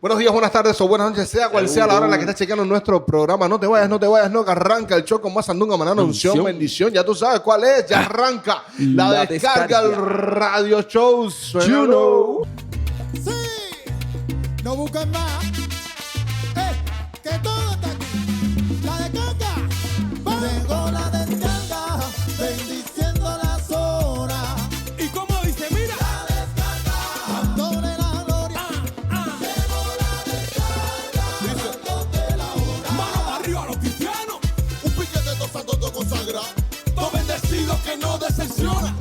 Buenos días, buenas tardes o buenas noches, sea cual sea la hora en la que estés chequeando nuestro programa. No te vayas, no, que arranca el show con más sandunga, manana, unción, bendición. Ya tú sabes cuál es, ya arranca la descarga, el radio show. You know. Sí, no busquen más. Que todo está aquí. La descarga. Llegó la descarga, bendiciendo las horas. Y como dice, mira. La descarga, dándole la gloria. Llegó la descarga, dándote la hora. Mano arriba a los cristianos. Un piquete de santo te consagra. Todo bendecido que no decepciona.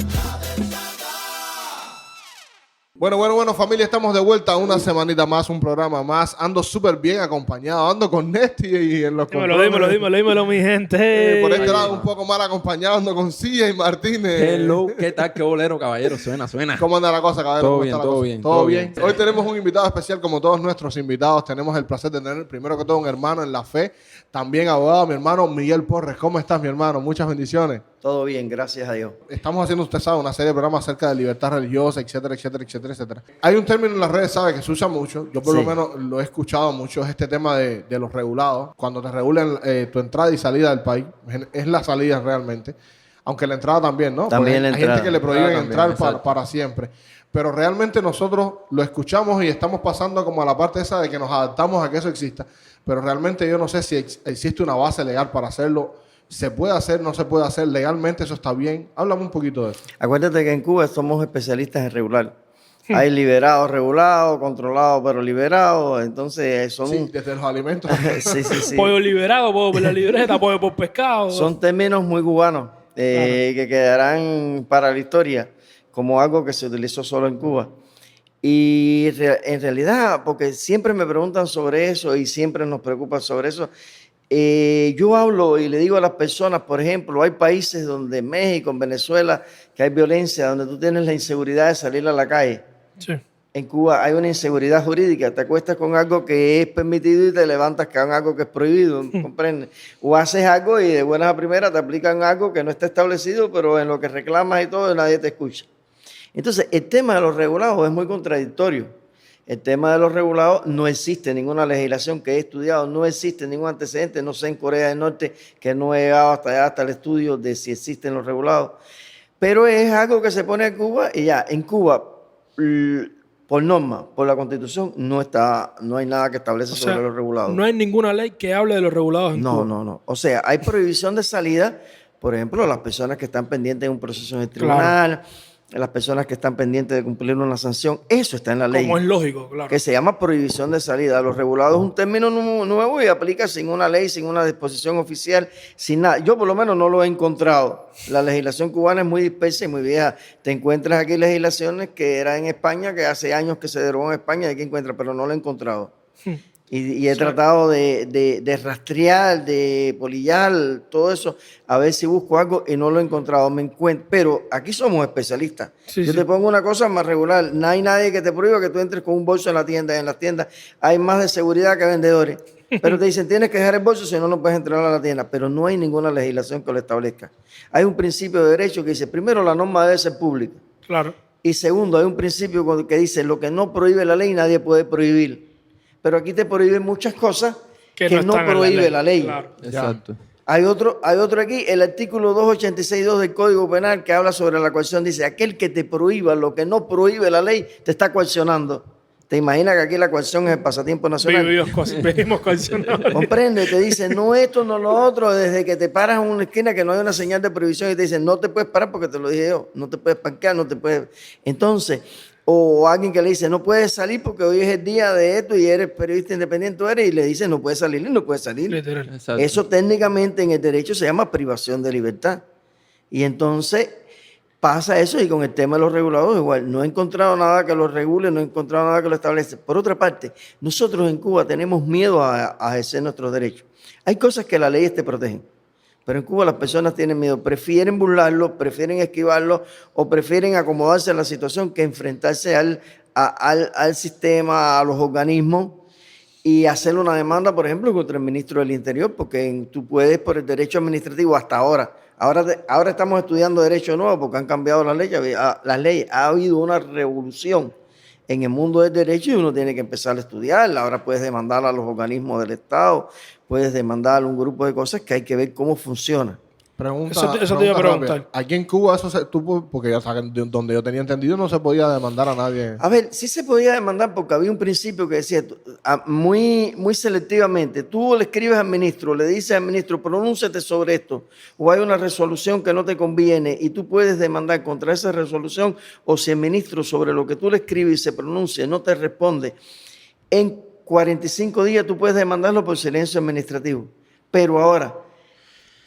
Bueno, familia, estamos de vuelta una semanita más, un programa más. Ando súper bien acompañado, ando con Nesti y en los Dímelo, mi gente. por este lado un poco mal acompañado, ando con Silla y Martínez. Hello, ¿qué tal? Qué bolero, caballero. Suena. ¿Cómo anda la cosa, caballero? Todo ¿Cómo bien, está la todo cosa? bien, ¿Todo todo bien? bien. Hoy tenemos un invitado especial, como todos nuestros invitados. Tenemos el placer de tener, primero que todo, un hermano en la fe. También abogado, mi hermano Miguel Porres. ¿Cómo estás, mi hermano? Muchas bendiciones. Todo bien, gracias a Dios. Estamos haciendo, usted sabe, una serie de programas acerca de libertad religiosa, etcétera. Hay un término en las redes, ¿sabe? Que se usa mucho. Yo por lo menos lo he escuchado mucho. Es este tema de los regulados. Cuando te regulan tu entrada y salida del país. Es la salida realmente. Aunque la entrada también, ¿no? También Porque la hay entrada. gente que le prohíben También, entrar exacto. para siempre. Pero realmente nosotros lo escuchamos y estamos pasando como a la parte esa de que nos adaptamos a que eso exista. Pero realmente yo no sé si existe una base legal para hacerlo. ¿Se puede hacer? ¿No se puede hacer? ¿Legalmente eso está bien? Háblame un poquito de eso. Acuérdate que en Cuba somos especialistas en regular. Hay liberados, regulados, controlados, pero liberados. Entonces son... Sí, desde los alimentos. sí. Pollo liberado, pollo por la libreta, pollo por pescado. Son términos muy cubanos que quedarán para la historia como algo que se utilizó solo en Cuba. Y en realidad, porque siempre me preguntan sobre eso y siempre nos preocupa sobre eso, yo hablo y le digo a las personas, por ejemplo, hay países donde México, en Venezuela, que hay violencia, donde tú tienes la inseguridad de salir a la calle. Sí. En Cuba hay una inseguridad jurídica, te acuestas con algo que es permitido y te levantas con algo que es prohibido, ¿comprendes? O haces algo y de buenas a primeras te aplican algo que no está establecido, pero en lo que reclamas y todo nadie te escucha. Entonces, el tema de los regulados es muy contradictorio. El tema de los regulados no existe ninguna legislación que he estudiado, no existe ningún antecedente, no sé en Corea del Norte, que no he llegado hasta allá, hasta el estudio de si existen los regulados. Pero es algo que se pone en Cuba y ya, en Cuba, por norma, por la Constitución, no hay nada que establece sobre los regulados. No hay ninguna ley que hable de los regulados en Cuba. No. O sea, hay prohibición de salida, por ejemplo, las personas que están pendientes de un proceso en el tribunal, las personas que están pendientes de cumplir una sanción, eso está en la ley. Como es lógico, claro. Que se llama prohibición de salida. Los regulados es un término nuevo y aplica sin una ley, sin una disposición oficial, sin nada. Yo por lo menos no lo he encontrado. La legislación cubana es muy dispersa y muy vieja. Te encuentras aquí legislaciones que eran en España, que hace años que se derogó en España, y aquí encuentras, pero no lo he encontrado. Y he tratado de rastrear, de polillar, todo eso, a ver si busco algo y no lo he encontrado. Pero aquí somos especialistas. Yo te pongo una cosa más regular. No hay nadie que te prohíba que tú entres con un bolso en la tienda. En las tiendas hay más de seguridad que vendedores. Pero te dicen, tienes que dejar el bolso, si no, no puedes entrar a la tienda. Pero no hay ninguna legislación que lo establezca. Hay un principio de derecho que dice, primero, la norma debe ser pública. Claro. Y segundo, hay un principio que dice, lo que no prohíbe la ley, nadie puede prohibir. Pero aquí te prohíben muchas cosas que no prohíbe la ley. Claro. Exacto. Hay otro aquí, el artículo 286.2 del Código Penal que habla sobre la coerción. Dice, aquel que te prohíba lo que no prohíbe la ley, te está coercionando. ¿Te imaginas que aquí la coerción es el pasatiempo nacional? Vivimos coaccionados. Comprende, te dicen, no esto, no lo otro, desde que te paras en una esquina que no hay una señal de prohibición y te dicen, no te puedes parar porque te lo dije yo, no te puedes parquear, no te puedes... Entonces... O alguien que le dice, no puedes salir porque hoy es el día de esto y eres periodista independiente, y le dice, no puedes salir y no puedes salir. Literal. Exacto. Eso técnicamente en el derecho se llama privación de libertad. Y entonces pasa eso y con el tema de los regulados igual. No he encontrado nada que lo regule, no he encontrado nada que lo establece. Por otra parte, nosotros en Cuba tenemos miedo a ejercer nuestros derechos. Hay cosas que la ley te protegen. Pero en Cuba las personas tienen miedo, prefieren burlarlo, prefieren esquivarlo o prefieren acomodarse a la situación que enfrentarse al sistema, a los organismos y hacer una demanda, por ejemplo, contra el ministro del Interior, porque tú puedes por el derecho administrativo hasta ahora. Ahora estamos estudiando derecho nuevo porque han cambiado las leyes. Ha habido una revolución en el mundo del derecho y uno tiene que empezar a estudiarla. Ahora puedes demandar a los organismos del Estado, puedes demandar a un grupo de cosas que hay que ver cómo funciona. Eso te iba a preguntar. rápida. Aquí en Cuba, porque ya saben, donde yo tenía entendido, no se podía demandar a nadie. A ver, sí se podía demandar porque había un principio que decía muy, muy selectivamente, tú le escribes al ministro, le dices al ministro, pronúnciate sobre esto, o hay una resolución que no te conviene y tú puedes demandar contra esa resolución, o si el ministro sobre lo que tú le escribes y se pronuncia no te responde, en 45 días tú puedes demandarlo por silencio administrativo. Pero ahora,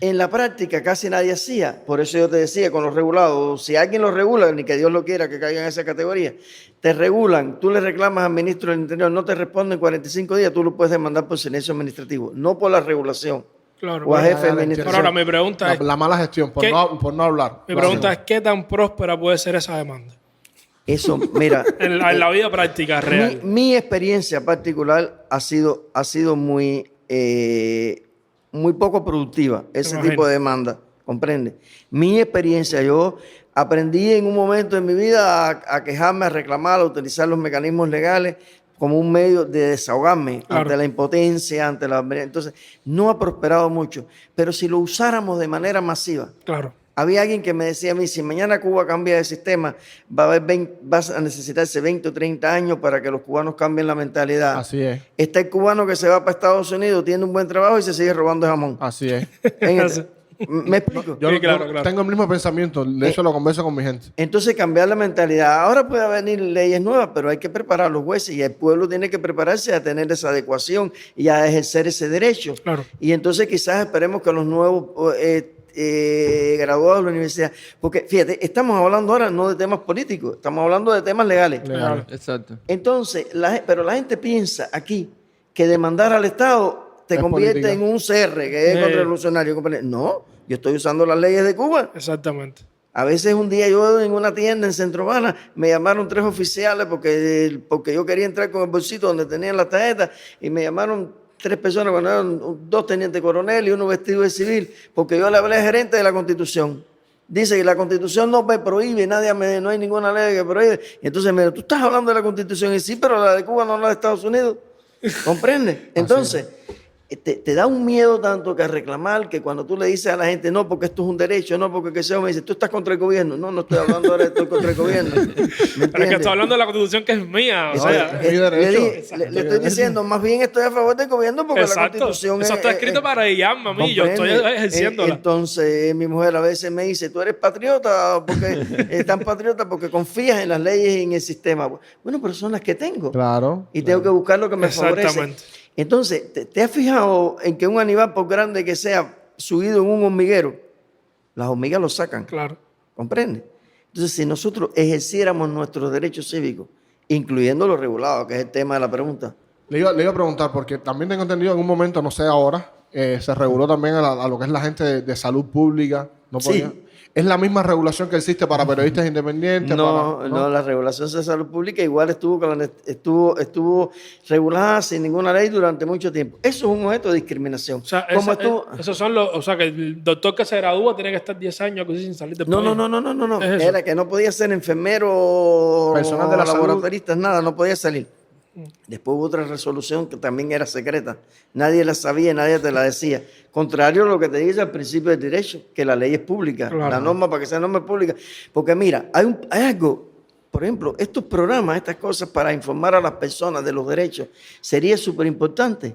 en la práctica casi nadie hacía, por eso yo te decía con los regulados, si alguien los regula, ni que Dios lo quiera que caiga en esa categoría, te regulan, tú le reclamas al ministro del Interior, no te responde en 45 días, tú lo puedes demandar por silencio administrativo, no por la regulación. Claro. O a jefe de Pero administración. Ahora mi pregunta es, La mala gestión, por ¿qué? no hablar. mi pregunta es, ¿qué tan próspera puede ser esa demanda? Eso, mira, En la vida práctica real. mi experiencia particular ha sido muy, muy poco productiva, ese Imagino. tipo de demanda, ¿comprende? Mi experiencia, yo aprendí en un momento de mi vida a quejarme, a reclamar, a utilizar los mecanismos legales como un medio de desahogarme Claro. ante la impotencia, ante la... Entonces, no ha prosperado mucho, pero si lo usáramos de manera masiva, Claro. había alguien que me decía a mí, si mañana Cuba cambia de sistema, va a necesitarse 20 o 30 años para que los cubanos cambien la mentalidad. Así es, Está el cubano que se va para Estados Unidos, tiene un buen trabajo y se sigue robando jamón. así es. ¿Me explico? Yo, Sí, claro, yo claro. tengo el mismo pensamiento, de hecho lo converso con mi gente. Entonces cambiar la mentalidad. Ahora puede venir leyes nuevas, pero hay que preparar a los jueces y el pueblo tiene que prepararse a tener esa adecuación y a ejercer ese derecho. Claro. Y entonces quizás esperemos que los nuevos graduados de la universidad, porque fíjate, estamos hablando ahora no de temas políticos, estamos hablando de temas legales. Legal. Exacto. Entonces, pero la gente piensa aquí que demandar al Estado te Es convierte política. en un CR, que es contrarrevolucionario. No, yo estoy usando las leyes de Cuba. Exactamente. A veces un día yo en una tienda en Centro Habana me llamaron 3 oficiales porque yo quería entrar con el bolsito donde tenían las tarjetas y me llamaron 3 personas cuando eran 2 tenientes coronel y 1 vestido de civil porque yo le hablé al gerente de la Constitución. Dice que la Constitución no me prohíbe, no hay ninguna ley que prohíbe. Y entonces me dijo, tú estás hablando de la Constitución y sí, pero la de Cuba no la de Estados Unidos. ¿Comprende? Entonces, te da un miedo tanto que a reclamar que cuando tú le dices a la gente, no, porque esto es un derecho, no, porque que sea, me dice, tú estás contra el gobierno. No, no estoy hablando ahora de estoy contra el gobierno. ¿Me Pero es que entiendes? estoy hablando de la Constitución que es mía. O Eso sea, es mi derecho. le estoy diciendo, más bien estoy a favor del gobierno porque la exacto. Constitución Eso está escrito para guiarme a mí. Yo estoy comprende. ejerciéndola. Entonces, mi mujer a veces me dice, tú eres patriota, porque tan patriota porque confías en las leyes y en el sistema. Bueno, pero son las que tengo. Claro. Y tengo que buscar lo que me favorece. Exactamente. Entonces, ¿te has fijado en que un animal, por grande que sea, subido en un hormiguero, las hormigas lo sacan? Claro. ¿Comprende? Entonces, si nosotros ejerciéramos nuestros derechos cívicos, incluyendo los regulados, que es el tema de la pregunta, Le iba a preguntar, porque también tengo entendido en un momento, no sé ahora, se reguló también a lo que es la gente de salud pública. No Sí. podía. Es la misma regulación que existe para periodistas independientes. no, la regulación de salud pública igual estuvo regulada sin ninguna ley durante mucho tiempo. Eso es un objeto de discriminación. O sea, Como estuvo- esos son los... O sea, que el doctor que se gradúa tiene que estar 10 años aquí sin salir del No, país. no. Es eso. Era que no podía ser enfermero, Personal de la salud. laboratoristas, nada, no podía salir. Después hubo otra resolución que también era secreta. Nadie la sabía, nadie te la decía. Contrario a lo que te dice al principio del derecho, que la ley es pública. Claro. La norma para que sea norma es pública. Porque mira, hay algo, por ejemplo, estos programas, estas cosas para informar a las personas de los derechos, sería súper importante.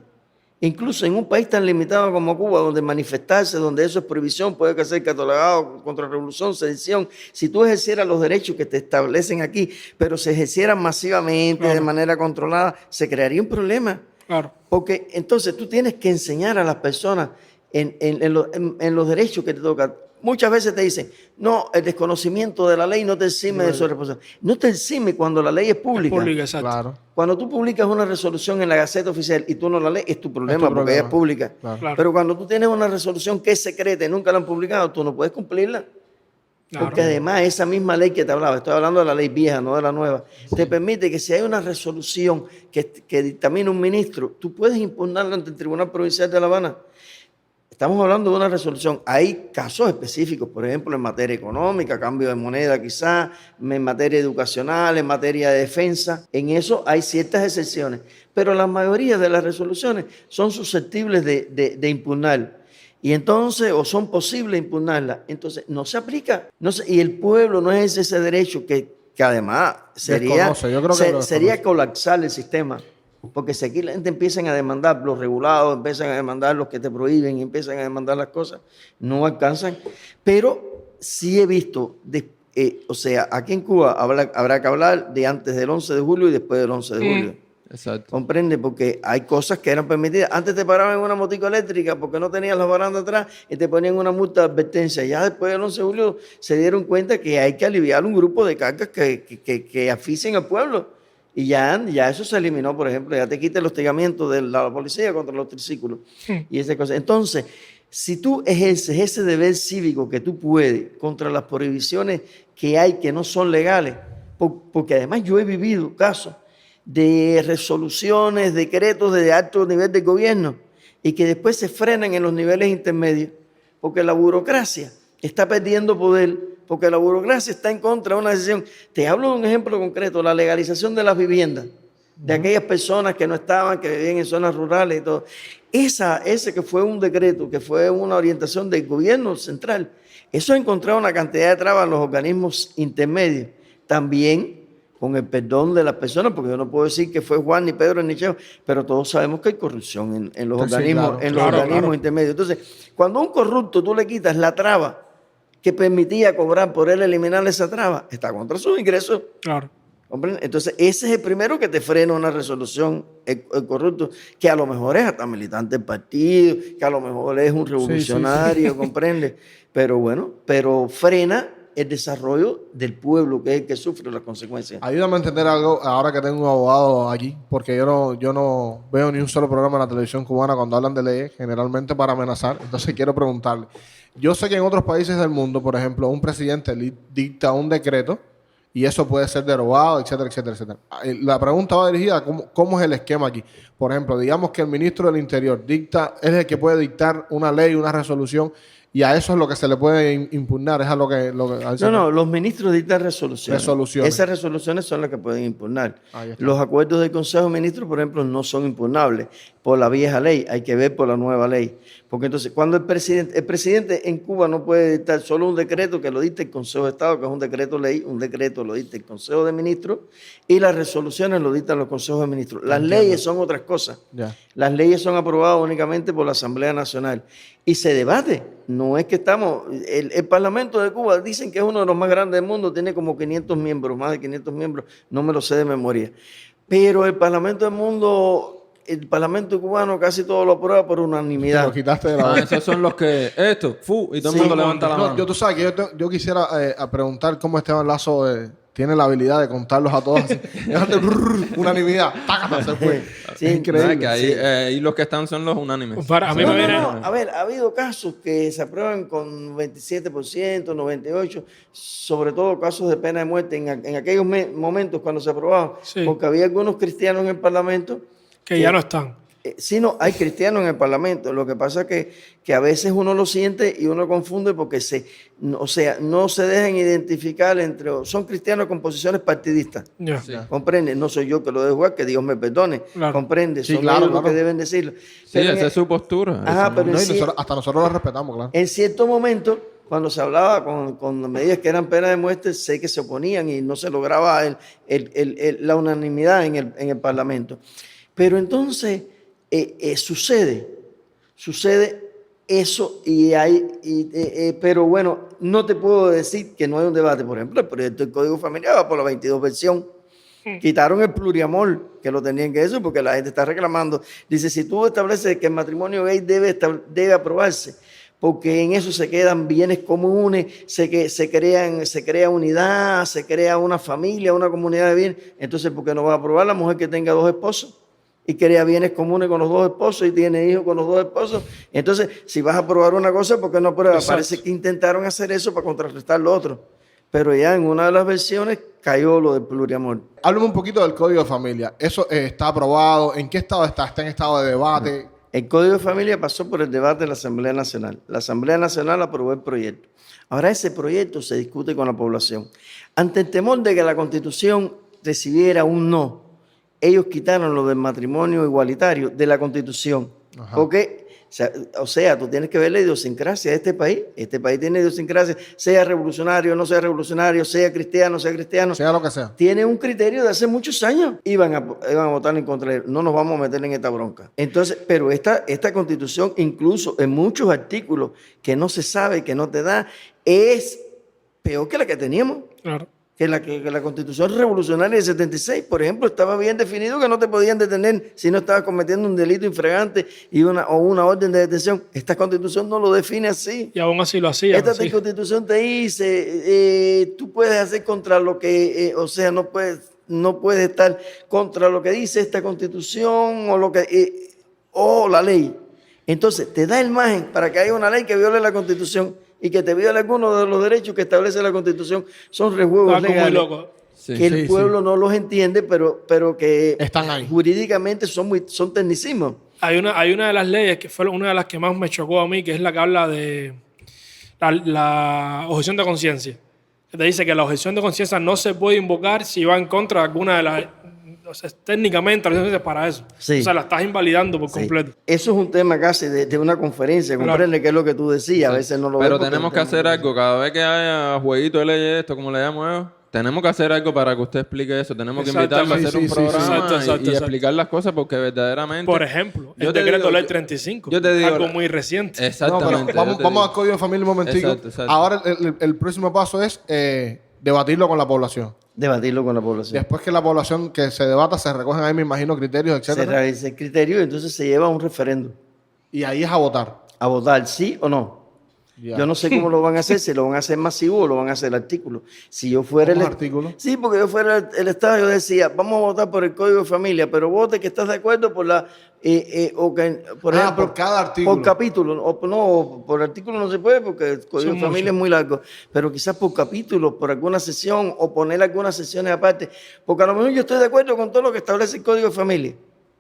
Incluso en un país tan limitado como Cuba, donde manifestarse, donde eso es prohibición, puede ser catalogado contra revolución, sedición. Si tú ejercieras los derechos que te establecen aquí, pero se ejercieran masivamente, Claro. de manera controlada, se crearía un problema. Claro. Porque entonces tú tienes que enseñar a las personas en los derechos que te tocan. Muchas veces te dicen, no, el desconocimiento de la ley no te exime de su responsabilidad. No te exime cuando la ley es pública. Pública, exacto. Claro. Cuando tú publicas una resolución en la Gaceta Oficial y tú no la lees, es tu problema, Es tu porque ella es problema. pública. Claro. Claro. Pero cuando tú tienes una resolución que es secreta y nunca la han publicado, tú no puedes cumplirla. Claro. Porque además esa misma ley que te hablaba, estoy hablando de la ley vieja, no de la nueva, te permite que si hay una resolución que dictamina un ministro, tú puedes impugnarla ante el Tribunal Provincial de La Habana. Estamos hablando de una resolución. Hay casos específicos, por ejemplo, en materia económica, cambio de moneda quizás, en materia educacional, en materia de defensa. En eso hay ciertas excepciones. Pero la mayoría de las resoluciones son susceptibles de impugnar. Y entonces, o son posibles impugnarlas. Entonces, no se aplica. No se, y el pueblo no ejerce ese derecho que además sería, Desconoce, yo creo que sería colapsar el sistema. Porque si aquí la gente empiezan a demandar los regulados, empiezan a demandar los que te prohíben, empiezan a demandar las cosas, no alcanzan. Pero sí he visto, o sea, aquí en Cuba habrá que hablar de antes del 11 de julio y después del 11 de julio. Exacto. ¿Comprende? Porque hay cosas que eran permitidas. Antes te paraban en una motico eléctrica porque no tenías la baranda atrás y te ponían una multa de advertencia. Ya después del 11 de julio se dieron cuenta que hay que aliviar un grupo de cargas que asfixien al pueblo. Y ya eso se eliminó, por ejemplo, ya te quita el hostigamiento de la policía contra los triciclos y esas cosas. Entonces, si tú ejerces ese deber cívico que tú puedes contra las prohibiciones que hay que no son legales, porque además yo he vivido casos de resoluciones, decretos de alto nivel de gobierno y que después se frenan en los niveles intermedios, porque la burocracia está perdiendo poder, porque la burocracia está en contra de una decisión. Te hablo de un ejemplo concreto, la legalización de las viviendas, de aquellas personas que no estaban, que vivían en zonas rurales y todo. Ese que fue un decreto, que fue una orientación del gobierno central, eso ha encontrado una cantidad de trabas en los organismos intermedios. También con el perdón de las personas, porque yo no puedo decir que fue Juan, ni Pedro, ni Cheo, pero todos sabemos que hay corrupción en los Sí, organismos, claro, organismos intermedios. Entonces, cuando a un corrupto tú le quitas la traba que permitía cobrar por él eliminar esa traba, está contra sus ingresos. Claro. ¿Comprende? Entonces, ese es el primero que te frena una resolución, el corrupto, que a lo mejor es hasta militante del partido, que a lo mejor es un revolucionario, ¿comprende? Pero bueno, pero frena el desarrollo del pueblo, que es el que sufre las consecuencias. Ayúdame a entender algo ahora que tengo un abogado aquí, porque yo no veo ni un solo programa en la televisión cubana cuando hablan de leyes, generalmente para amenazar. Entonces quiero preguntarle. Yo sé que en otros países del mundo, por ejemplo, un presidente dicta un decreto y eso puede ser derogado, etcétera, etcétera, etcétera. La pregunta va dirigida a cómo es el esquema aquí. Por ejemplo, digamos que el ministro del Interior es el que puede dictar una ley, una resolución, y a eso es lo que se le puede impugnar. Es a lo que No, los ministros dictan resoluciones. Resoluciones. Esas resoluciones son las que pueden impugnar. Ahí está. Los acuerdos del Consejo de Ministros, por ejemplo, no son impugnables por la vieja ley. Hay que ver por la nueva ley. Porque entonces, cuando el presidente en Cuba no puede dictar solo un decreto que lo dicta el Consejo de Estado, que es un decreto ley, un decreto lo dicta el Consejo de Ministros, y las resoluciones lo dictan los Consejos de Ministros. Las leyes son otras cosas. Ya. Las leyes son aprobadas únicamente por la Asamblea Nacional y se debate. No es que estamos... El Parlamento de Cuba dicen que es uno de los más grandes del mundo, tiene como 500 miembros, más de 500 miembros, no me lo sé de memoria. Pero el Parlamento cubano casi todo lo aprueba por Te unanimidad. lo quitaste de la boca. Esos son los que... y todo el Sí, mundo levanta la No, mano. tú sabes que yo quisiera a preguntar cómo Esteban Lazo tiene la habilidad de contarlos a todos así. Unanimidad. ¡Tácata! Se fue. Sí, Es increíble. Que ahí, y los que están son los unánimes. Para, a mí No, me viene... A ver, ha habido casos que se aprueban con 27%, 98%, sobre todo casos de pena de muerte en aquellos momentos cuando se aprobaba, Sí. porque había algunos cristianos en el Parlamento. que ya no están. Sí, no, hay cristianos en el Parlamento. Lo que pasa es que a veces uno lo siente y uno confunde porque no se dejan identificar son cristianos con posiciones partidistas. Ya. Sí. ¿Comprende? No soy yo que lo dejo, que Dios me perdone. Claro. ¿Comprende? Sí, Son claro, ellos los claro. que deben decirlo. Sí, Pero esa es su postura. Ajá, Eso no- pero No, y sí. hasta nosotros la respetamos, claro. En cierto momento, cuando se hablaba con medidas que eran pena de muerte, sé que se oponían y no se lograba la unanimidad en el Parlamento. Pero entonces sucede eso pero bueno, no te puedo decir que no hay un debate. Por ejemplo, el proyecto del Código Familiar va por la 22 versión. Quitaron el pluriamor, que lo tenían que eso, porque la gente está reclamando. Dice, si tú estableces que el matrimonio gay debe aprobarse, porque en eso se quedan bienes comunes, se crea unidad, se crea una familia, una comunidad de bienes, entonces ¿por qué no va a aprobar la mujer que tenga 2 esposos? Y crea bienes comunes con los 2 esposos y tiene hijos con los 2 esposos. Entonces, si vas a aprobar una cosa, ¿por qué no apruebas? Exacto. Parece que intentaron hacer eso para contrarrestar lo otro. Pero ya en una de las versiones cayó lo del pluriamor. Háblame un poquito del Código de Familia. ¿Eso está aprobado? ¿En qué estado está? ¿Está en estado de debate? El Código de Familia pasó por el debate de la Asamblea Nacional. La Asamblea Nacional aprobó el proyecto. Ahora ese proyecto se discute con la población. Ante el temor de que la Constitución recibiera un no, ellos quitaron lo del matrimonio igualitario de la Constitución. Ajá. Porque, o sea, tú tienes que ver la idiosincrasia de este país. Este país tiene idiosincrasia, sea revolucionario, no sea revolucionario, sea cristiano, Sea lo que sea. tiene un criterio de hace muchos años. Iban a votar en contra de él. No nos vamos a meter en esta bronca. Entonces, pero esta Constitución, incluso en muchos artículos que no se sabe, que no te da, es peor que la que teníamos. Claro. Que la Constitución revolucionaria del 76, por ejemplo, estaba bien definido que no te podían detener si no estabas cometiendo un delito infragante o una orden de detención. Esta Constitución no lo define así. Y aún así lo hacían. Esta sí. Constitución te dice, tú puedes hacer contra lo que, o sea, no puedes estar contra lo que dice esta Constitución o la ley. Entonces, te da el margen para que haya una ley que viole la Constitución y que te viole algunos de los derechos que establece la Constitución. Son rejuegos Algo muy legales loco. Sí. que el pueblo no los entiende, pero que Están ahí. jurídicamente son tecnicismos. Hay una de las leyes que fue una de las que más me chocó a mí, que es la que habla de la objeción de conciencia. Que te dice que la objeción de conciencia no se puede invocar si va en contra de alguna de las... O sea, técnicamente, la objeción es para eso. Sí. O sea, la estás invalidando por Sí. completo. Eso es un tema casi de una conferencia, Claro. comprende que es lo que tú decías, a veces no lo Pero ves porque tenemos no que hacer algo. Cada vez que haya jueguito de leyes, esto, como le llamo yo, tenemos que hacer algo para que usted explique eso. Tenemos que invitarlo a Exactamente. hacer un Sí, sí, sí. programa Exacto. y explicar las cosas porque verdaderamente... Por ejemplo, Yo el te decreto digo- ley 35. yo te digo- algo muy reciente. No, Exactamente. pero yo te vamos digo. al Código de Familia un momentico. Exacto. Ahora el próximo paso es debatirlo con la población. debatirlo con la población. Después que la población que se debata, se recogen ahí, me imagino, criterios, Se etcétera. realiza el criterio y entonces se lleva a un referendo Y ahí es a votar. a votar sí o no. Ya. Yo no sé cómo lo van a hacer, si lo van a hacer masivo o lo van a hacer artículo. Si yo fuera ¿Cómo artículo? Sí, porque yo fuera el Estado, yo decía, vamos a votar por el Código de Familia, pero vote que estás de acuerdo por la... por ejemplo, por cada artículo. Por capítulo. No, por artículo no se puede porque el Código de Son Familia es muy largo. Pero quizás por capítulo, por alguna sesión o poner algunas sesiones aparte. Porque a lo mejor yo estoy de acuerdo con todo lo que establece el Código de Familia.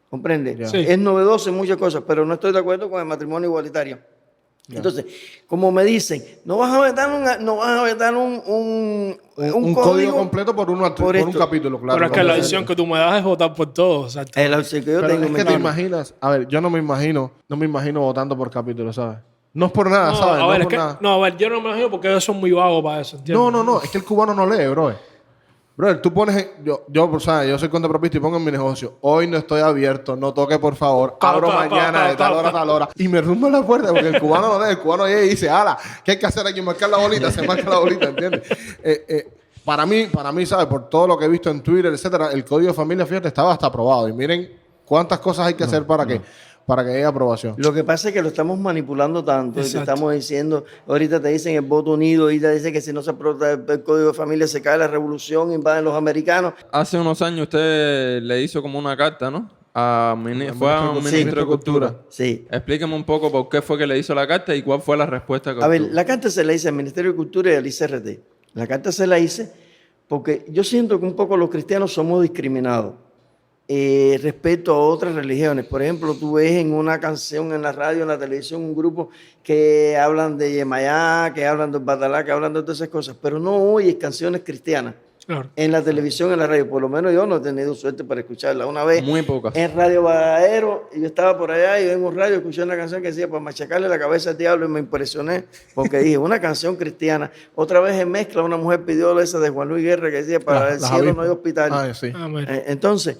¿Comprende? Ya. Sí. Es novedoso en muchas cosas, pero no estoy de acuerdo con el matrimonio igualitario. Entonces, como me dicen, no vas a vetar un código completo por un esto. capítulo, claro. Pero es que la decisión que tú me das es votar por todo. O sea, El auxilio que yo Pero tengo es me que te llama. imaginas, a ver, yo no me imagino votando por capítulo, ¿sabes? No es por nada, no, ¿sabes? a No ver, es es por que, nada. no, a ver, yo no me imagino porque ellos son muy vagos para eso, ¿entiendes? No, es que el cubano no lee, bro. Brother, tú pones, o sea, yo soy contrapropista y pongo en mi negocio, hoy no estoy abierto, no toque por favor, abro mañana de tal hora a tal hora, y me rumba la puerta porque el cubano no lee, el cubano llega y dice, ala, ¿qué hay que hacer aquí? Marcar la bolita, se marca la bolita, ¿entiendes? Para mí, ¿sabes? Por todo lo que he visto en Twitter, etcétera, el Código de Familia, fíjate, estaba hasta aprobado, y miren cuántas cosas hay que hacer para que llegue a aprobación. Lo que pasa es que lo estamos manipulando tanto, y te Exacto. estamos diciendo, ahorita te dicen el voto unido, ahorita dicen que si no se aprueba el Código de Familia se cae la revolución, invaden los americanos. Hace unos años usted le hizo como una carta, ¿no? Fue a un Sí, ministro de Cultura. Sí. Explíqueme un poco por qué fue que le hizo la carta y cuál fue la respuesta que A ver, obtuvo. la carta se la hice al Ministerio de Cultura y al ICRT. La carta se la hice porque yo siento que un poco los cristianos somos discriminados respecto a otras religiones. Por ejemplo, tú ves en una canción, en la radio, en la televisión, un grupo que hablan de Yemayá, que hablan de Batalá, que hablan de todas esas cosas, pero no oyes canciones cristianas. Claro. En la televisión, en la radio, por lo menos yo no he tenido suerte para escucharla. Una vez Muy pocas. en Radio Badadero, yo estaba por allá y en un radio escuché una canción que decía para machacarle la cabeza al diablo y me impresioné porque dije, una canción cristiana. Otra vez en mezcla una mujer pidió esa de Juan Luis Guerra que decía para el Las cielo no avispas. hay hospital. Ah, sí. Ah, mira. Entonces,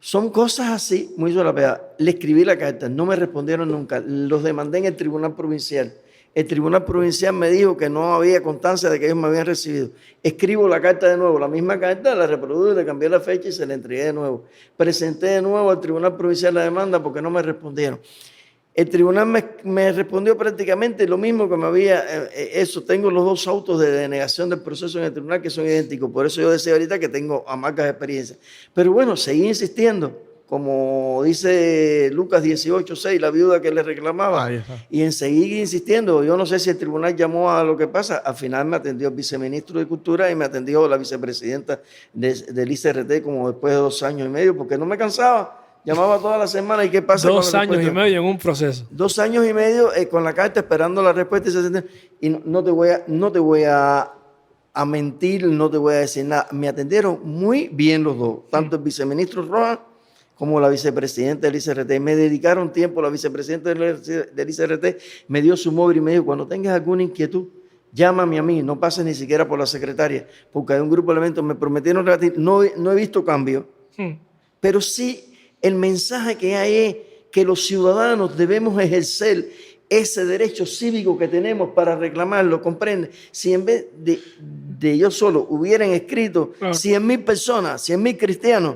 son cosas así, muy solapadas. Le escribí la carta, no me respondieron nunca. Los demandé en el Tribunal Provincial. El Tribunal Provincial me dijo que no había constancia de que ellos me habían recibido. Escribo la carta de nuevo, la misma carta, la reproduje, le cambié la fecha y se la entregué de nuevo. Presenté de nuevo al Tribunal Provincial la demanda porque no me respondieron. El tribunal me respondió prácticamente lo mismo que me había... tengo los dos autos de denegación del proceso en el tribunal que son idénticos. Por eso yo decía ahorita que tengo amargas experiencias. Pero bueno, seguí insistiendo. Como dice Lucas 18:6, la viuda que le reclamaba. Ahí está. Y en seguir insistiendo. Yo no sé si el tribunal llamó a lo que pasa. Al final me atendió el viceministro de Cultura y me atendió la vicepresidenta del ICRT como después de 2 años y medio porque no me cansaba. Llamaba toda la semana y qué pasa con 2 la años y respuesta? medio en un proceso. 2 años y medio con la carta esperando la respuesta y no te voy a mentir, no te voy a decir nada. Me atendieron muy bien los dos, tanto el viceministro Rojas como la vicepresidenta del ICRT. Me dedicaron tiempo, la vicepresidenta del ICRT me dio su móvil y me dijo, cuando tengas alguna inquietud, llámame a mí, no pases ni siquiera por la secretaria, porque hay un grupo de elementos, me prometieron rebatir, no he visto cambio, pero sí el mensaje que hay es que los ciudadanos debemos ejercer ese derecho cívico que tenemos para reclamarlo, ¿comprende? Si en vez de yo solo hubieran escrito 100.000 personas, 100.000 cristianos,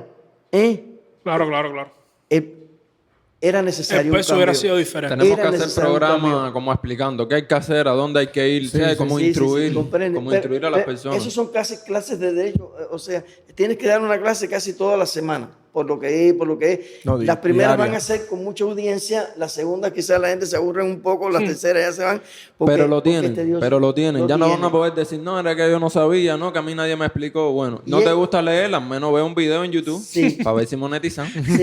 Claro. era necesario El un peso cambio. hubiera sido diferente. Tenemos Era que hacer necesario un programas cambio. como explicando qué hay que hacer, a dónde hay que ir, cómo Sí, instruir, comprende. cómo Pero- instruir a las pero personas. Esos son casi clases de derecho, o sea, tienes que dar una clase casi toda la semana, por lo que es. No, Las primeras diaria. van a ser con mucha audiencia, las segundas quizás la gente se aburre un poco, las terceras ya se van. Pero lo porque tienen, es tedioso. pero lo tienen. Ya no van a tienen. poder decir, no, era que yo no sabía, no, que a mí nadie me explicó. Bueno, no Y te es- gusta leer, al menos ve un video en YouTube Sí. para ver si monetizan. Sí.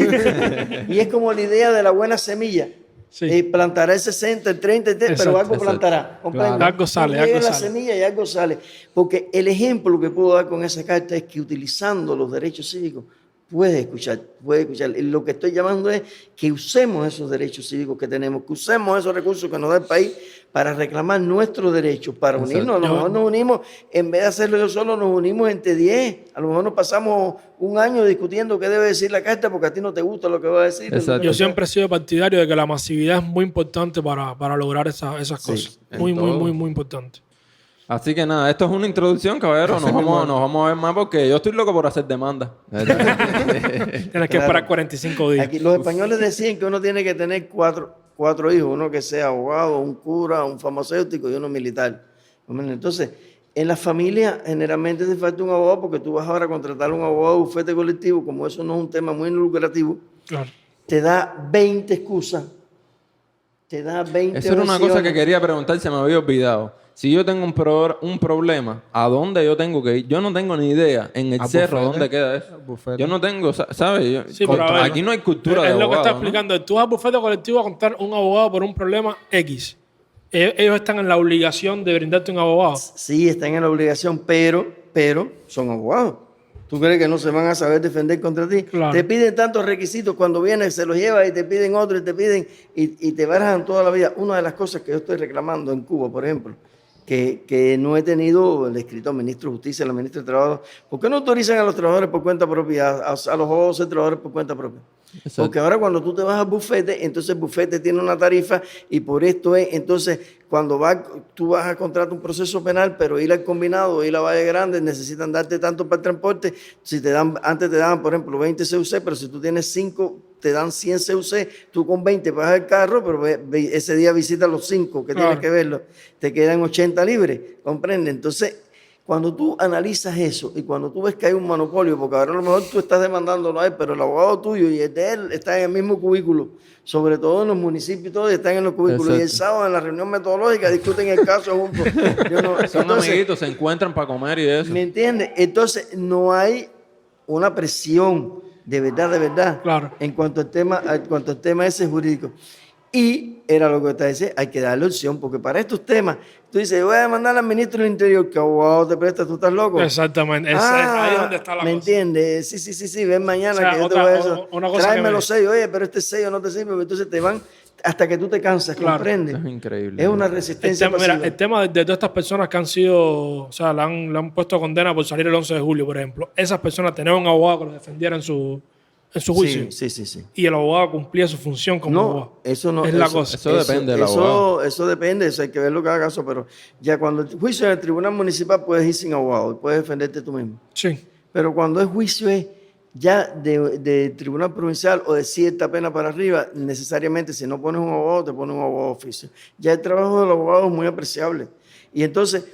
Y es como la idea de la buena semilla. Sí. Plantará el 60, el 30, pero Exacto, algo exacto. plantará. ¿comprende? Claro. Algo sale, Tú riegas algo la sale. semilla y algo sale. Porque el ejemplo que puedo dar con esa carta es que utilizando los derechos cívicos puedes escuchar. Y lo que estoy llamando es que usemos esos derechos cívicos que tenemos, que usemos esos recursos que nos da el país para reclamar nuestros derechos, para unirnos. A lo mejor nos unimos, en vez de hacerlo yo solo, nos unimos entre 10. A lo mejor nos pasamos un año discutiendo qué debe decir la carta porque a ti no te gusta lo que va a decir. Exacto. Yo siempre he sido partidario de que la masividad es muy importante para lograr esas cosas. en Muy, muy, todo. muy, muy importante. Así que nada, esto es una introducción, caballero. Nos vamos a ver más porque yo estoy loco por hacer demanda. Tienes que esperar 45 días. Aquí, los españoles decían que uno tiene que tener cuatro hijos, uno que sea abogado, un cura, un farmacéutico y uno militar. Entonces, en la familia generalmente te falta un abogado porque tú vas ahora a contratar a un abogado de bufete colectivo, como eso no es un tema muy lucrativo, Claro. te da 20 excusas, te da 20 Eso era una cosa que versiones. quería preguntar, se me había olvidado. Si yo tengo un problema, ¿a dónde yo tengo que ir? Yo no tengo ni idea en el Al cerro bufete. dónde queda eso. Al bufete. Yo no tengo, ¿sabes? Sí, pero a ver, aquí no hay cultura de es lo que abogado, está ¿no? explicando. Tú vas al bufete colectivo a contar un abogado por un problema X. Ellos están en la obligación de brindarte un abogado. Sí, están en la obligación, pero son abogados. ¿Tú crees que no se van a saber defender contra ti? Claro. Te piden tantos requisitos, cuando vienes se los llevas y te piden otro y te piden y te barajan toda la vida. Una de las cosas que yo estoy reclamando en Cuba, por ejemplo, que no he tenido, le he escrito al ministro de Justicia, a la ministra de Trabajo, ¿por qué no autorizan a los trabajadores por cuenta propia, a los abogados ser trabajadores por cuenta propia? Exacto. Porque ahora cuando tú te vas al bufete, entonces el bufete tiene una tarifa y por esto es, entonces cuando tú vas a contratar un proceso penal, pero ir al combinado, ir a Valle Grande, necesitan darte tanto para el transporte, si te dan, antes te daban por ejemplo 20 CUC, pero si tú tienes 5, te dan 100 CUC, tú con 20 pagas el carro, pero ese día visitas los 5 que Claro. tienes que verlo, te quedan 80 libres, ¿comprende? Entonces, cuando tú analizas eso y cuando tú ves que hay un monopolio, porque ahora a lo mejor tú estás demandándolo a él, pero el abogado tuyo y el de él está en el mismo cubículo, sobre todo en los municipios y todo, están en los cubículos. Exacto. Y el sábado en la reunión metodológica discuten el caso juntos. Yo no- Son entonces, amiguitos, se encuentran para comer y eso. ¿me entiendes? Entonces no hay una presión de verdad, Claro. en cuanto al tema ese jurídico. Y era lo que te decía, hay que darle opción, porque para estos temas, tú dices, voy a demandar al ministro del Interior, que abogado te presta, tú estás loco. Exactamente. ahí es donde está la ¿me cosa. entiendes? Sí, ven mañana O sea, que yo otra- te voy a eso. una cosa Tráeme que me- los sellos, oye, pero este sello no te sirve, entonces te van hasta que tú te cansas, Claro. ¿comprendes? Eso es increíble. Es una El resistencia tema, mira, pasiva. el tema de todas estas personas que han sido, o sea, le han puesto condena por salir el 11 de julio, por ejemplo. Esas personas tenían un abogado que los defendiera en su juicio. Sí. Y el abogado cumplía su función como abogado. No, eso no Es la cosa. Eso depende del abogado. Eso depende, eso hay que ver lo que haga caso, pero ya cuando el juicio en el tribunal municipal puedes ir sin abogado y puedes defenderte tú mismo. Sí. Pero cuando es juicio es ya de tribunal provincial o de cierta pena para arriba, necesariamente si no pones un abogado, te pones un abogado de oficio. Ya el trabajo del abogado es muy apreciable. Y entonces,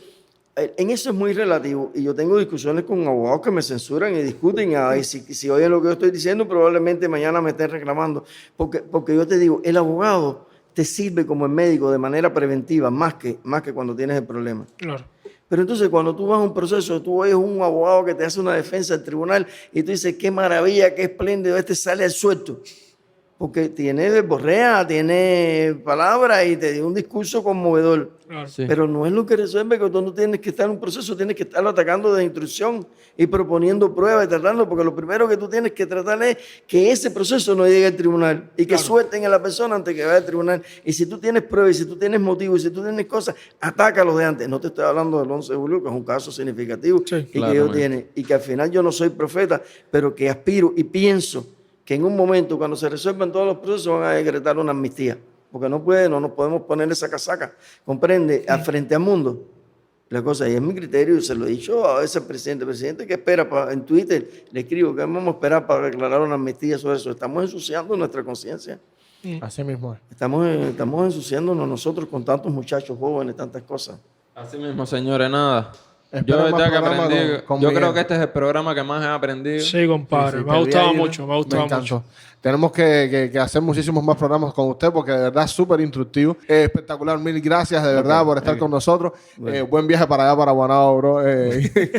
en eso es muy relativo. Y yo tengo discusiones con abogados que me censuran y discuten. Y si oyen lo que yo estoy diciendo, probablemente mañana me estén reclamando. Porque yo te digo, el abogado te sirve como el médico de manera preventiva, más que cuando tienes el problema. Claro. Pero entonces cuando tú vas a un proceso, tú ves un abogado que te hace una defensa al tribunal y tú dices, qué maravilla, qué espléndido, este sale al suelto. Porque tiene verborrea, tiene palabras y te dio un discurso conmovedor. Claro. Sí. Pero no es lo que resuelve que tú no tienes que estar en un proceso, tienes que estarlo atacando de instrucción y proponiendo pruebas y tratando, porque lo primero que tú tienes que tratar es que ese proceso no llegue al tribunal y que suelten a la persona antes que vaya al tribunal. Y si tú tienes pruebas, y si tú tienes motivos, y si tú tienes cosas, atácalos de antes. No te estoy hablando del 11 de julio, que es un caso significativo Sí, y que claramente. ellos tienen. Y que al final yo no soy profeta, pero que aspiro y pienso que en un momento, cuando se resuelvan todos los procesos, van a decretar una amnistía. Porque no nos podemos poner esa casaca, comprende, al frente al mundo. La cosa, y es mi criterio, se lo he dicho a veces al presidente. Presidente, ¿qué espera? En Twitter le escribo que vamos a esperar para declarar una amnistía sobre eso. Estamos ensuciando nuestra conciencia. Así mismo es. Estamos ensuciándonos nosotros con tantos muchachos jóvenes, tantas cosas. Así mismo, señores, nada. Espero Yo de más verdad que programa aprendí. con Yo Miguel. creo que este es el programa que más he aprendido. Sí, compadre. Sí, me ha te vi gustado ahí, mucho, me ha gustado encantó. mucho. Tenemos que hacer muchísimos más programas con usted porque de verdad es súper instructivo. Espectacular, mil gracias de verdad por estar con nosotros. Buen viaje para allá, para Guanabo, bro. Que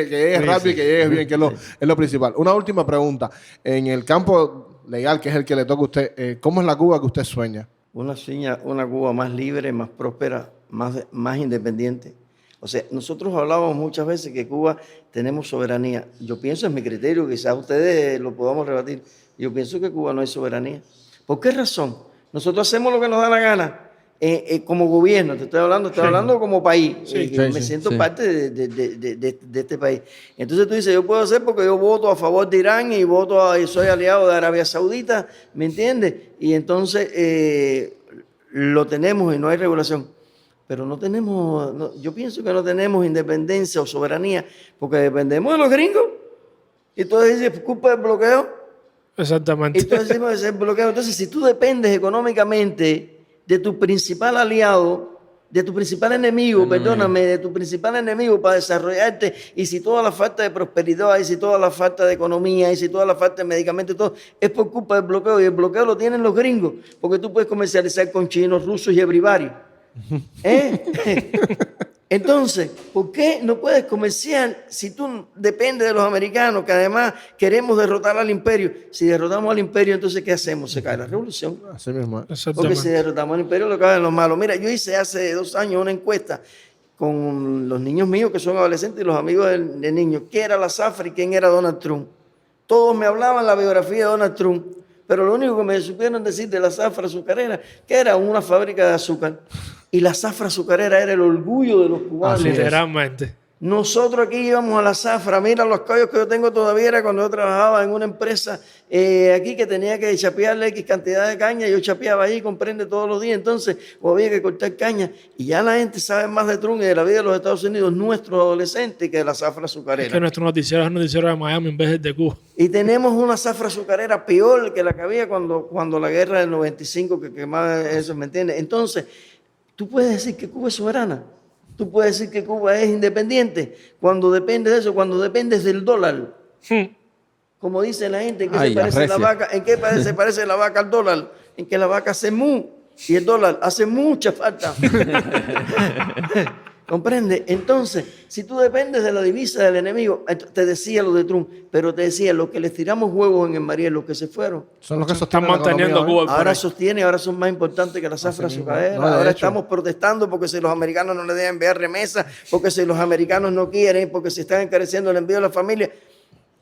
llegues rápido y que llegues bien, que es lo principal. Una última pregunta. En el campo legal, que es el que le toca a usted, ¿cómo es la Cuba que usted sueña? Una Cuba más libre, más próspera, más independiente. O sea, nosotros hablábamos muchas veces que Cuba tenemos soberanía. Yo pienso, es mi criterio, quizás ustedes lo podamos rebatir. Yo pienso que Cuba no hay soberanía. ¿Por qué razón? Nosotros hacemos lo que nos da la gana como gobierno, te estoy hablando como país. Me siento parte de este país. Entonces tú dices, yo puedo hacer porque yo voto a favor de Irán y soy aliado de Arabia Saudita, ¿me entiendes? Y entonces lo tenemos y no hay regulación. Pero yo pienso que no tenemos independencia o soberanía porque dependemos de los gringos. Y entonces dices, culpa del bloqueo. Exactamente. Y entonces decimos que es el bloqueo. Entonces, si tú dependes económicamente de tu principal aliado, de tu principal enemigo, de tu principal enemigo para desarrollarte, y si toda la falta de prosperidad, y si toda la falta de economía, y si toda la falta de medicamentos, y todo, es por culpa del bloqueo, y el bloqueo lo tienen los gringos, porque tú puedes comercializar con chinos, rusos y everybody. Entonces, ¿por qué no puedes comerciar si tú dependes de los americanos, que además queremos derrotar al imperio? Si derrotamos al imperio, entonces ¿qué hacemos? Se cae la revolución. Así mismo es. Porque Exactamente. si derrotamos al imperio, lo que hagan los malos. Mira, yo hice hace 2 años una encuesta con los niños míos que son adolescentes y los amigos de niños. ¿Qué era la zafra y quién era Donald Trump? Todos me hablaban la biografía de Donald Trump, pero lo único que me supieron decir de la zafra azucarera, que era una fábrica de azúcar. Y la zafra azucarera era el orgullo de los cubanos. Literalmente. Nosotros aquí íbamos a la zafra. Mira, los callos que yo tengo todavía era cuando yo trabajaba en una empresa aquí que tenía que chapearle X cantidad de caña. Yo chapeaba ahí, comprende, todos los días. Entonces, había que cortar caña. Y ya la gente sabe más de Trump y de la vida de los Estados Unidos, nuestros adolescentes, que de la zafra azucarera. Es que nuestro noticiero es el noticiero de Miami en vez de Cuba. Y tenemos una zafra azucarera peor que la que había cuando la guerra del 95 que quemaba eso, ¿me entiendes? Entonces, tú puedes decir que Cuba es soberana. Tú puedes decir que Cuba es independiente cuando depende de eso, cuando dependes del dólar. Como dice la gente, ¿en qué se parece la vaca? ¿En qué se parece la vaca al dólar? En que la vaca hace mu y el dólar hace mucha falta. ¿Comprende? Entonces, si tú dependes de la divisa del enemigo, te decía lo de Trump, pero te decía, los que les tiramos huevos en el Mariel, los que se fueron, Son los que Están sostienen la manteniendo economía, Cuba. ahora sostiene, ahora son más importantes que la zafra Así mismo. azucarera. No, de Ahora hecho. estamos protestando porque si los americanos no le deben enviar remesas, porque si los americanos no quieren, porque se están encareciendo el envío de la familia.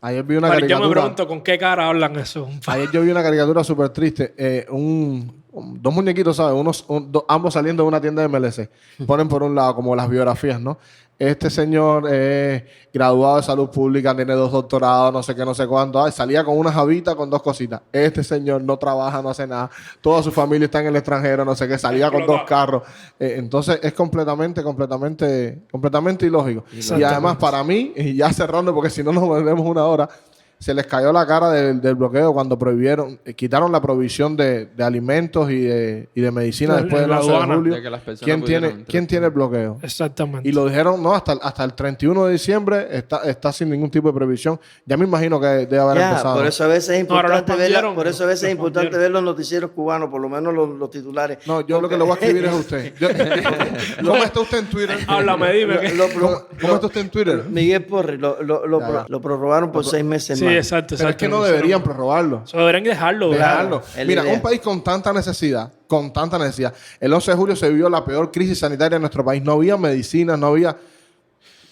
Ayer vi una Yo me caricatura. pregunto con qué cara hablan eso. Ayer yo vi una caricatura súper triste. Dos muñequitos, ¿sabes? Ambos saliendo de una tienda de MLC. Ponen por un lado como las biografías, ¿no? Este señor es graduado de salud pública, tiene 2 doctorados, no sé qué, no sé cuánto. Ay, salía con una jabita con 2 cositas. Este señor no trabaja, no hace nada. Toda su familia está en el extranjero, no sé qué. Salía con 2 carros. Entonces es completamente ilógico. Y además para mí, y ya cerrando, porque si no nos volvemos una hora, se les cayó la cara del bloqueo cuando prohibieron, quitaron la provisión de alimentos y de medicina La- después del la 11 de aduana. julio. De que las personas ¿Quién pudieran tiene, entrar. ¿Quién tiene el bloqueo? Exactamente. Y lo dijeron, no, hasta el 31 de diciembre está sin ningún tipo de previsión. Ya me imagino que debe haber Ya, empezado. por eso a veces es No, ahora lo importante expandieron, por eso a veces es lo importante expandieron. ver los noticieros cubanos, por lo menos los titulares. No, yo lo que le voy a escribir es a usted. ¿Cómo está usted en Twitter? Háblame, dime. que- ¿Cómo está usted en Twitter? Miguel Porri lo prorrogaron por 6 meses Sí, más. exacto, Pero exacto. es que no deberían prorrogarlo. Eso deberían dejarlo. Dejarlo. es la Mira, idea. un país con tanta necesidad, el 11 de julio se vivió la peor crisis sanitaria en nuestro país. No había medicinas, no había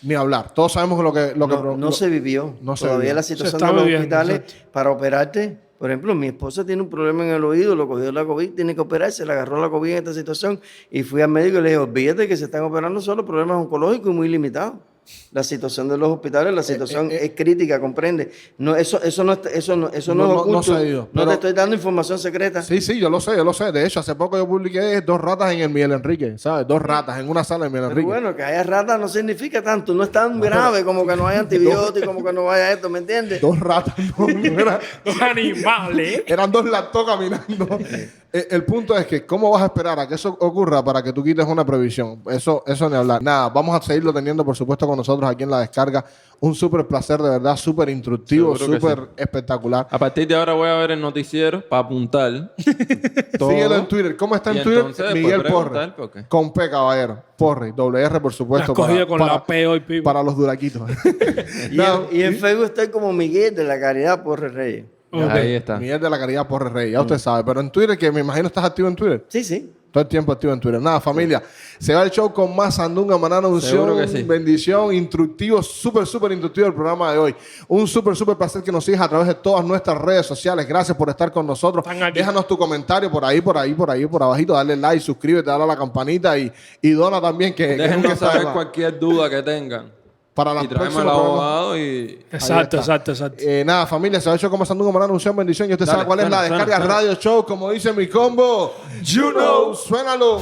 ni hablar. Todos sabemos No se vivió. no se Todavía vivió. la Se situación está de los viviendo, hospitales exacto. para operarte. Por ejemplo, mi esposa tiene un problema en el oído, lo cogió la COVID, tiene que operarse, le agarró la COVID en esta situación y fui al médico y le dije, olvídate que se están operando solo problemas oncológicos y muy limitados. La situación de los hospitales, la situación es crítica, comprende. No, eso no es oculto. no se ha ido, No pero- te estoy dando información secreta. Sí, yo lo sé. De hecho, hace poco yo publiqué 2 ratas en el Miguel Enrique, ¿sabes? 2 ratas en una sala de Miguel Pero Enrique. bueno, que haya ratas no significa tanto, no es tan grave como que no haya antibióticos, como que no vaya esto, ¿me entiendes? 2 ratas, no era- Los animales. eran 2 lactos caminando. El punto es que, ¿cómo vas a esperar a que eso ocurra para que tú quites una previsión? Eso ni hablar. Nada, vamos a seguirlo teniendo, por supuesto, con nosotros aquí en La Descarga. Un súper placer, de verdad, súper instructivo, Seguro que súper sí. espectacular. A partir de ahora voy a ver el noticiero para apuntar. todo. Síguelo en Twitter. ¿Cómo está en Y Twitter? entonces, después Miguel Porre. preguntar, ¿por qué? Con P, caballero. Porre. WR, por La supuesto. has cogido con la P hoy, pipo. Para los duraquitos. Y en Facebook estoy como Miguel de la Caridad Porre Reyes. Ok. Ahí está. Miguel de la Caridad Porre Rey. Ya usted sabe. Pero en Twitter, que me imagino estás activo en Twitter. Sí, sí. Todo el tiempo activo en Twitter. Nada, familia. Se va el show con más sandunga, manana, unción, Seguro que sí. bendición, instructivo, súper instructivo el programa de hoy. Un súper placer que nos sigas a través de todas nuestras redes sociales. Gracias por estar con nosotros. Están aquí. Déjanos tu comentario por abajito. Dale like, suscríbete, dale a la campanita y dona también que nunca Déjenos está de saber más. cualquier duda que tengan. Para las Y traemos próximas al programas. abogado y... Exacto, está. exacto. Nada, familia, se ha hecho como Sandunga, manana, unción, bendición. Y usted Dale, sabe cuál es la suena, Descarga suena. Radio Show, como dice mi combo. You know, suénalo.